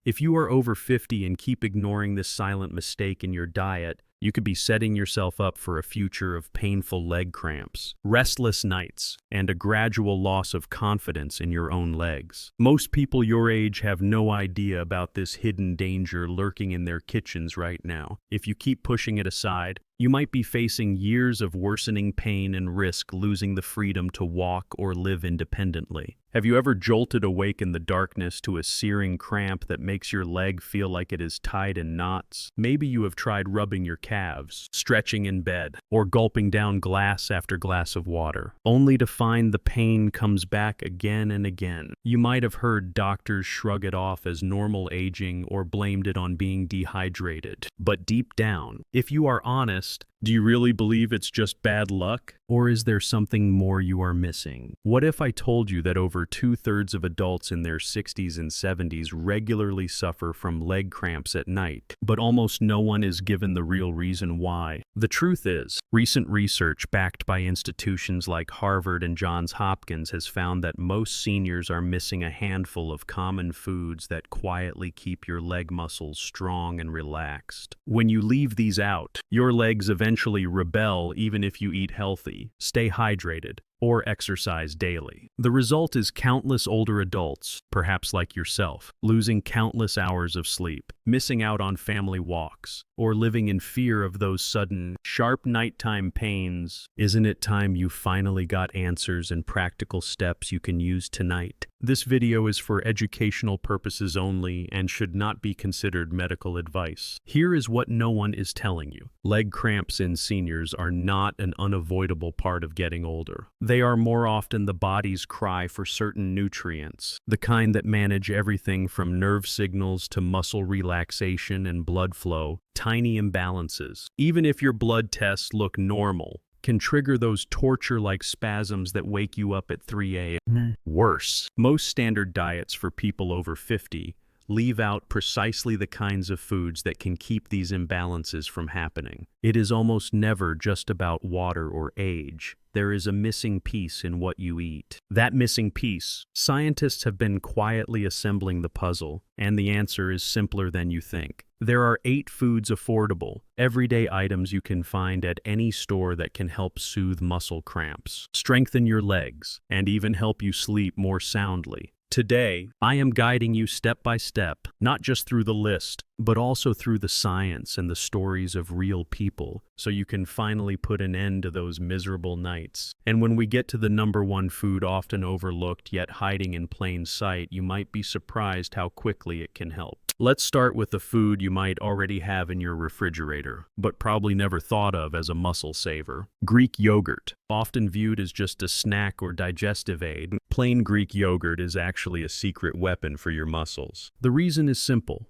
If you are over 50 and keep ignoring this silent mistake in your diet, you could be setting yourself up for a future of painful leg cramps, restless nights, and a gradual loss of confidence in your own legs. Most people your age have no idea about this hidden danger lurking in their kitchens right now. If you keep pushing it aside, you might be facing years of worsening pain and risk losing the freedom to walk or live independently. Have you ever jolted awake in the darkness to a searing cramp that makes your leg feel like it is tied in knots? Maybe you have tried rubbing your calves, stretching in bed, or gulping down glass after glass of water, only to find the pain comes back again and again. You might have heard doctors shrug it off as normal aging or blamed it on being dehydrated. But deep down, if you are honest, do you really believe it's just bad luck? Or is there something more you are missing? What if I told you that over 2/3 of adults in their 60s and 70s regularly suffer from leg cramps at night, but almost no one is given the real reason why? The truth is, recent research backed by institutions like Harvard and Johns Hopkins has found that most seniors are missing a handful of common foods that quietly keep your leg muscles strong and relaxed. When you leave these out, your legs eventually rebel even if you eat healthy, stay hydrated, or exercise daily. The result is countless older adults, perhaps like yourself, losing countless hours of sleep, missing out on family walks, or living in fear of those sudden, sharp nighttime pains. Isn't it time you finally got answers and practical steps you can use tonight? This video is for educational purposes only and should not be considered medical advice. Here is what no one is telling you. Leg cramps in seniors are not an unavoidable part of getting older. They are more often the body's cry for certain nutrients, the kind that manage everything from nerve signals to muscle relaxation and blood flow. Tiny imbalances, even if your blood tests look normal, can trigger those torture-like spasms that wake you up at 3 a.m. Worse, most standard diets for people over 50 leave out precisely the kinds of foods that can keep these imbalances from happening. It is almost never just about water or age. There is a missing piece in what you eat. That missing piece, scientists have been quietly assembling the puzzle, and the answer is simpler than you think. There are 8 foods affordable, everyday items you can find at any store that can help soothe muscle cramps, strengthen your legs, and even help you sleep more soundly. Today, I am guiding you step by step, not just through the list, but also through the science and the stories of real people, so you can finally put an end to those miserable nights. And when we get to the #1 food often overlooked yet hiding in plain sight, you might be surprised how quickly it can help. Let's start with the food you might already have in your refrigerator, but probably never thought of as a muscle saver. Greek yogurt. Often viewed as just a snack or digestive aid, plain Greek yogurt is actually a secret weapon for your muscles. The reason is simple.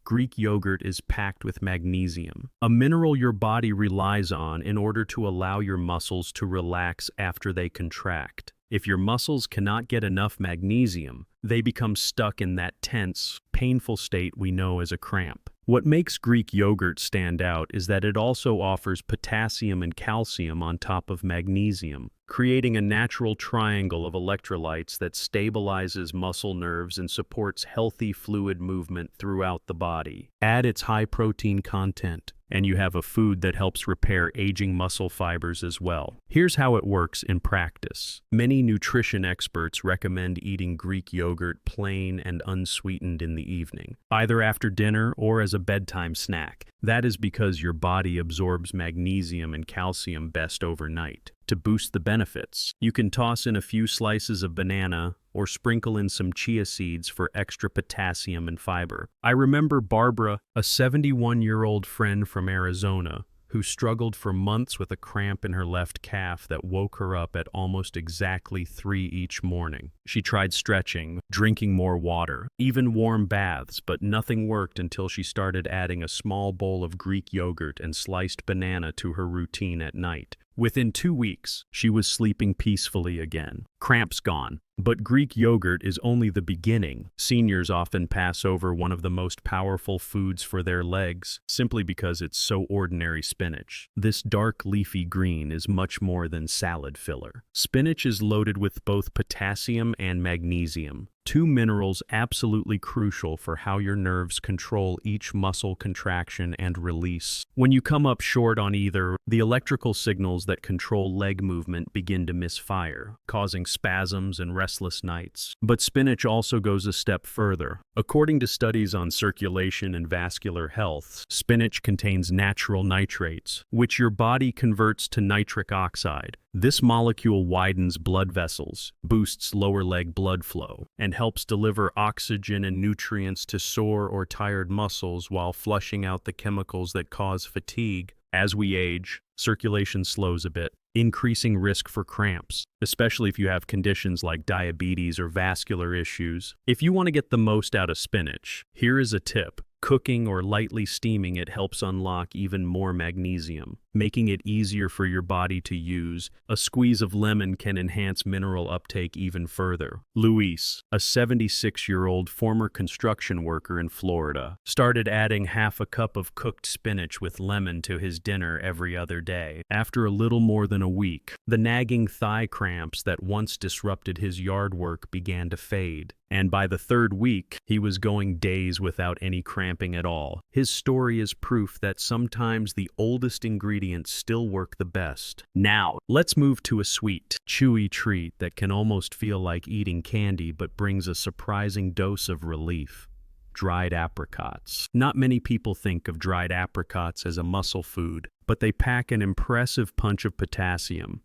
Greek yogurt is packed with magnesium, a mineral your body relies on in order to allow your muscles to relax after they contract. If your muscles cannot get enough magnesium, they become stuck in that tense, painful state we know as a cramp. What makes Greek yogurt stand out is that it also offers potassium and calcium on top of magnesium, creating a natural triangle of electrolytes that stabilizes muscle nerves and supports healthy fluid movement throughout the body. Add its high protein content, and you have a food that helps repair aging muscle fibers as well. Here's how it works in practice. Many nutrition experts recommend eating Greek yogurt plain and unsweetened in the evening, either after dinner or as a bedtime snack. That is because your body absorbs magnesium and calcium best overnight. To boost the benefits, you can toss in a few slices of banana or sprinkle in some chia seeds for extra potassium and fiber. I remember Barbara, a 71-year-old friend from Arizona, who struggled for months with a cramp in her left calf that woke her up at almost exactly 3 each morning. She tried stretching, drinking more water, even warm baths, but nothing worked until she started adding a small bowl of Greek yogurt and sliced banana to her routine at night. Within 2 weeks, she was sleeping peacefully again. Cramps gone. But Greek yogurt is only the beginning. Seniors often pass over one of the most powerful foods for their legs, simply because it's so ordinary: spinach. This dark leafy green is much more than salad filler. Spinach is loaded with both potassium and magnesium, Two minerals absolutely crucial for how your nerves control each muscle contraction and release. When you come up short on either, the electrical signals that control leg movement begin to misfire, causing spasms and restless nights. But spinach also goes a step further. According to studies on circulation and vascular health, spinach contains natural nitrates, which your body converts to nitric oxide. This molecule widens blood vessels, boosts lower leg blood flow, and helps deliver oxygen and nutrients to sore or tired muscles while flushing out the chemicals that cause fatigue. As we age, circulation slows a bit, increasing risk for cramps, especially if you have conditions like diabetes or vascular issues. If you want to get the most out of spinach, here is a tip. Cooking or lightly steaming it helps unlock even more magnesium, making it easier for your body to use. A squeeze of lemon can enhance mineral uptake even further. Luis, a 76-year-old former construction worker in Florida, started adding half a cup of cooked spinach with lemon to his dinner every other day. After a little more than a week, the nagging thigh cramps that once disrupted his yard work began to fade. And by the third week, he was going days without any cramping at all. His story is proof that sometimes the oldest ingredients still work the best. Now, let's move to a sweet, chewy treat that can almost feel like eating candy but brings a surprising dose of relief. Dried apricots. Not many people think of dried apricots as a muscle food, but they pack an impressive punch of potassium.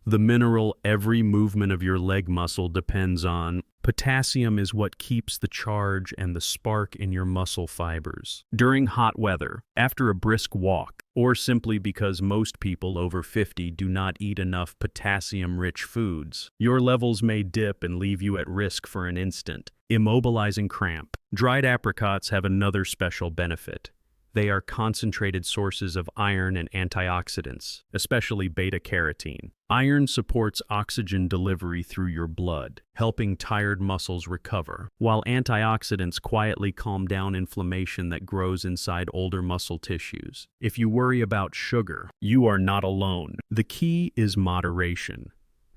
The mineral every movement of your leg muscle depends on. Potassium is what keeps the charge and the spark in your muscle fibers. During hot weather, after a brisk walk, or simply because most people over 50 do not eat enough potassium-rich foods, your levels may dip and leave you at risk for an instant, immobilizing cramp. Dried apricots have another special benefit. They are concentrated sources of iron and antioxidants, especially beta-carotene. Iron supports oxygen delivery through your blood, helping tired muscles recover, while antioxidants quietly calm down inflammation that grows inside older muscle tissues. If you worry about sugar, you are not alone. The key is moderation.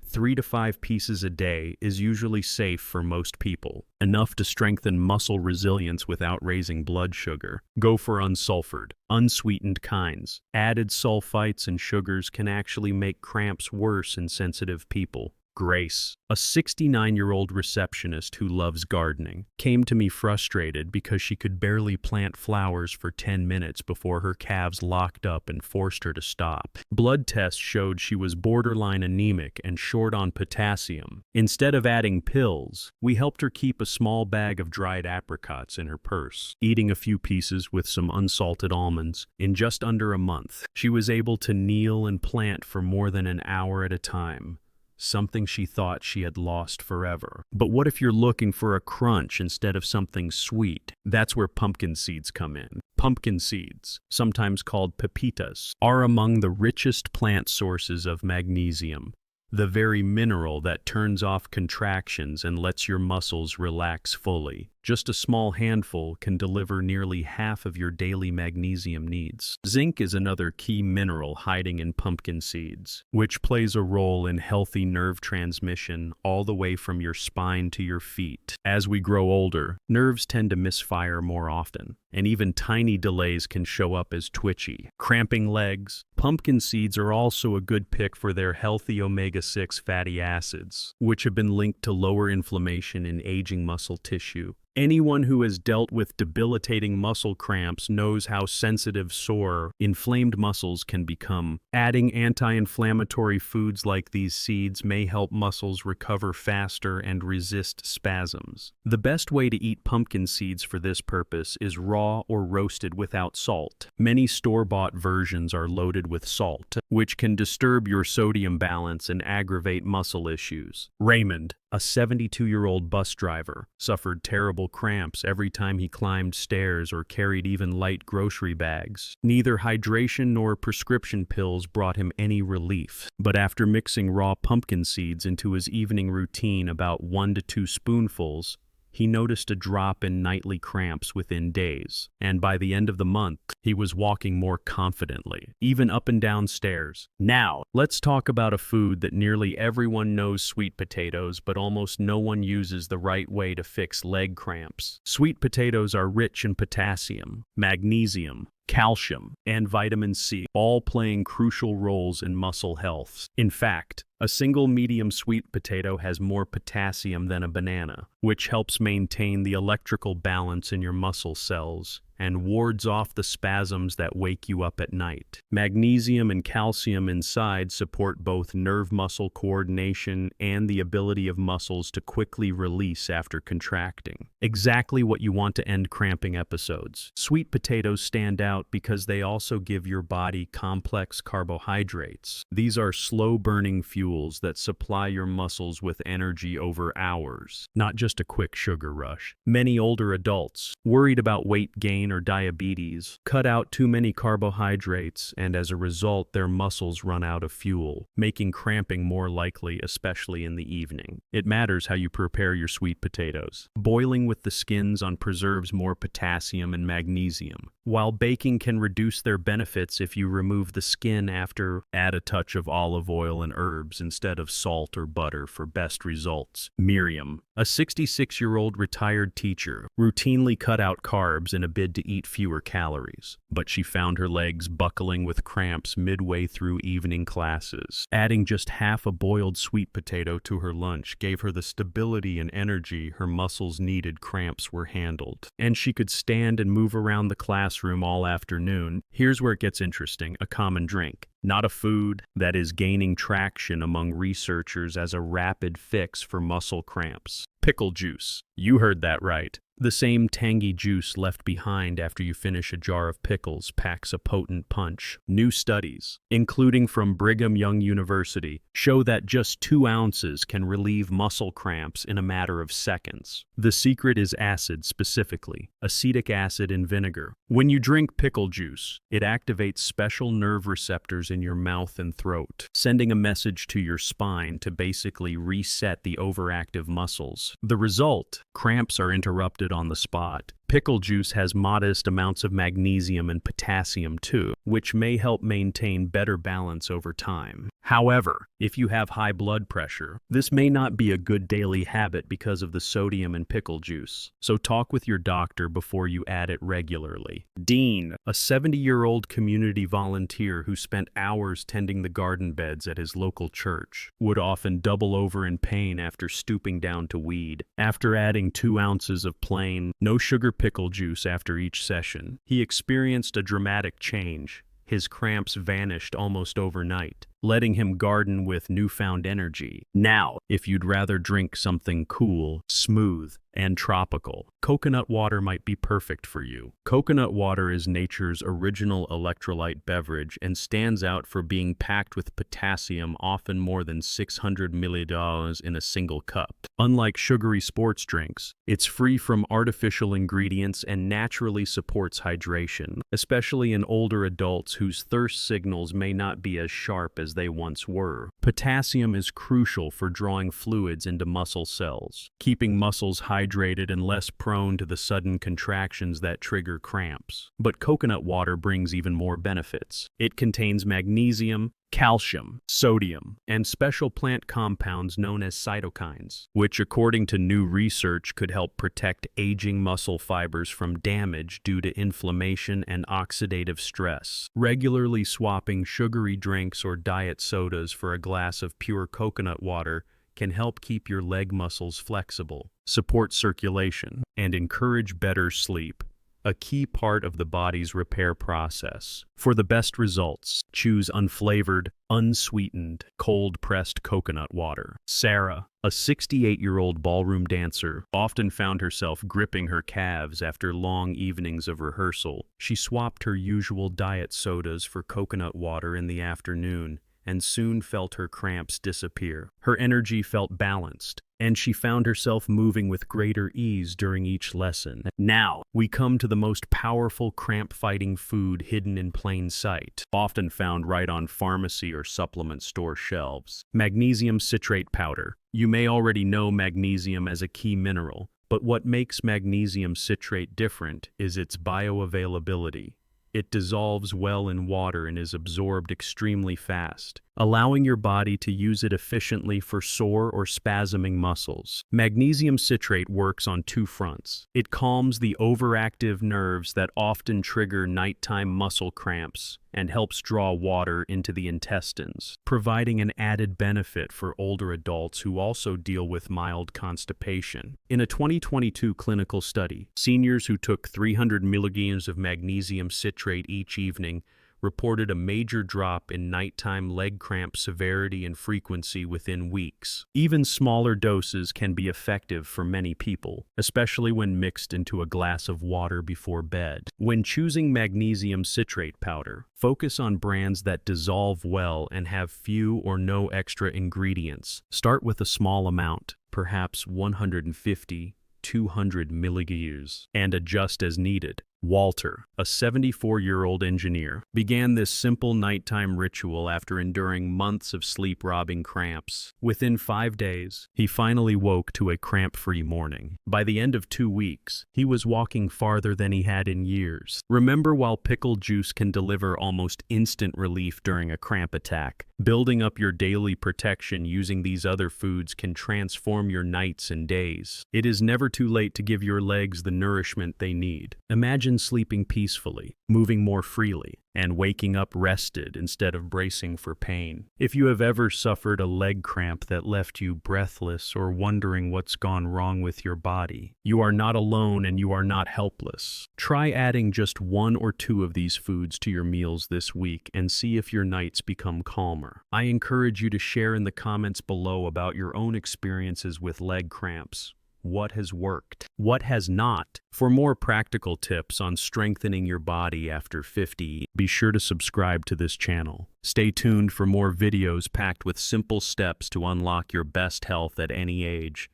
3 to 5 pieces a day is usually safe for most people, enough to strengthen muscle resilience without raising blood sugar. Go for unsulfured, unsweetened kinds. Added sulfites and sugars can actually make cramps worse in sensitive people. Grace, a 69-year-old receptionist who loves gardening, came to me frustrated because she could barely plant flowers for 10 minutes before her calves locked up and forced her to stop. Blood tests showed she was borderline anemic and short on potassium. Instead of adding pills, we helped her keep a small bag of dried apricots in her purse. Eating a few pieces with some unsalted almonds, in just under a month, she was able to kneel and plant for more than an hour at a time. Something she thought she had lost forever. But what if you're looking for a crunch instead of something sweet? That's where pumpkin seeds come in. Pumpkin seeds, sometimes called pepitas, are among the richest plant sources of magnesium, the very mineral that turns off contractions and lets your muscles relax fully. Just a small handful can deliver nearly half of your daily magnesium needs. Zinc is another key mineral hiding in pumpkin seeds, which plays a role in healthy nerve transmission all the way from your spine to your feet. As we grow older, nerves tend to misfire more often, and even tiny delays can show up as twitchy, cramping legs. Pumpkin seeds are also a good pick for their healthy omega-6 fatty acids, which have been linked to lower inflammation in aging muscle tissue. Anyone who has dealt with debilitating muscle cramps knows how sensitive, sore, inflamed muscles can become. Adding anti-inflammatory foods like these seeds may help muscles recover faster and resist spasms. The best way to eat pumpkin seeds for this purpose is raw or roasted without salt. Many store-bought versions are loaded with salt, which can disturb your sodium balance and aggravate muscle issues. Raymond, a 72-year-old bus driver, suffered terrible cramps every time he climbed stairs or carried even light grocery bags. Neither hydration nor prescription pills brought him any relief, but after mixing raw pumpkin seeds into his evening routine about 1 to 2 spoonfuls, he noticed a drop in nightly cramps within days, and by the end of the month, he was walking more confidently, even up and down stairs. Now, let's talk about a food that nearly everyone knows: sweet potatoes, but almost no one uses the right way to fix leg cramps. Sweet potatoes are rich in potassium, magnesium, calcium, and vitamin C, all playing crucial roles in muscle health. In fact, a single medium sweet potato has more potassium than a banana, which helps maintain the electrical balance in your muscle cells and wards off the spasms that wake you up at night. Magnesium and calcium inside support both nerve muscle coordination and the ability of muscles to quickly release after contracting. Exactly what you want to end cramping episodes. Sweet potatoes stand out because they also give your body complex carbohydrates. These are slow-burning fuels that supply your muscles with energy over hours, not just a quick sugar rush. Many older adults, worried about weight gain or diabetes, cut out too many carbohydrates, and as a result their muscles run out of fuel, making cramping more likely, especially in the evening. It matters how you prepare your sweet potatoes. Boiling with the skins on preserves more potassium and magnesium, while baking can reduce their benefits if you remove the skin after. Add a touch of olive oil and herbs instead of salt or butter for best results. Miriam, a 66-year-old retired teacher, routinely cut out carbs in a bid to eat fewer calories, but she found her legs buckling with cramps midway through evening classes. Adding just half a boiled sweet potato to her lunch gave her the stability and energy her muscles needed. Cramps were handled, and she could stand and move around the classroom all afternoon. Here's where it gets interesting: a common drink, not a food, that is gaining traction among researchers as a rapid fix for muscle cramps. Pickle juice. You heard that right. The same tangy juice left behind after you finish a jar of pickles packs a potent punch. New studies, including from Brigham Young University, show that just 2 ounces can relieve muscle cramps in a matter of seconds. The secret is acid, specifically acetic acid in vinegar. When you drink pickle juice, it activates special nerve receptors in your mouth and throat, sending a message to your spine to basically reset the overactive muscles. The result: cramps are interrupted on the spot. Pickle juice has modest amounts of magnesium and potassium too, which may help maintain better balance over time. However, if you have high blood pressure, this may not be a good daily habit because of the sodium in pickle juice. So talk with your doctor before you add it regularly. Dean, a 70-year-old community volunteer who spent hours tending the garden beds at his local church, would often double over in pain after stooping down to weed. After adding 2 ounces of plain, no sugar pickle juice after each session, he experienced a dramatic change. His cramps vanished almost overnight, letting him garden with newfound energy. Now, if you'd rather drink something cool, smooth, and tropical, coconut water might be perfect for you. Coconut water is nature's original electrolyte beverage and stands out for being packed with potassium, often more than 600 milliliters in a single cup. Unlike sugary sports drinks, it's free from artificial ingredients and naturally supports hydration, especially in older adults whose thirst signals may not be as sharp as they once were. Potassium is crucial for drawing fluids into muscle cells, keeping muscles hydrated and less prone to the sudden contractions that trigger cramps. But coconut water brings even more benefits. It contains magnesium, calcium, sodium, and special plant compounds known as cytokines, which according to new research could help protect aging muscle fibers from damage due to inflammation and oxidative stress. Regularly swapping sugary drinks or diet sodas for a glass of pure coconut water can help keep your leg muscles flexible, support circulation, and encourage better sleep, a key part of the body's repair process. For the best results, choose unflavored, unsweetened, cold-pressed coconut water. Sarah, a 68-year-old ballroom dancer, often found herself gripping her calves after long evenings of rehearsal. She swapped her usual diet sodas for coconut water in the afternoon, and soon felt her cramps disappear. Her energy felt balanced, and she found herself moving with greater ease during each lesson. Now, we come to the most powerful cramp-fighting food hidden in plain sight, often found right on pharmacy or supplement store shelves: magnesium citrate powder. You may already know magnesium as a key mineral, But what makes magnesium citrate different is its bioavailability. It dissolves well in water and is absorbed extremely fast, allowing your body to use it efficiently for sore or spasming muscles. Magnesium citrate works on two fronts. It calms the overactive nerves that often trigger nighttime muscle cramps and helps draw water into the intestines, providing an added benefit for older adults who also deal with mild constipation. In a 2022 clinical study, seniors who took 300 milligrams of magnesium citrate each evening reported a major drop in nighttime leg cramp severity and frequency within weeks. Even smaller doses can be effective for many people, especially when mixed into a glass of water before bed. When choosing magnesium citrate powder, focus on brands that dissolve well and have few or no extra ingredients. Start with a small amount, perhaps 150, 200 milligrams, and adjust as needed. Walter, a 74-year-old engineer, began this simple nighttime ritual after enduring months of sleep-robbing cramps. Within 5 days, he finally woke to a cramp-free morning. By the end of 2 weeks, he was walking farther than he had in years. Remember, while pickle juice can deliver almost instant relief during a cramp attack, building up your daily protection using these other foods can transform your nights and days. It is never too late to give your legs the nourishment they need. Imagine sleeping peacefully, moving more freely, and waking up rested instead of bracing for pain. If you have ever suffered a leg cramp that left you breathless or wondering what's gone wrong with your body, you are not alone and you are not helpless. Try adding just 1 or 2 of these foods to your meals this week and see if your nights become calmer. I encourage you to share in the comments below about your own experiences with leg cramps. What has worked? What has not? For more practical tips on strengthening your body after 50, be sure to subscribe to this channel. Stay tuned for more videos packed with simple steps to unlock your best health at any age.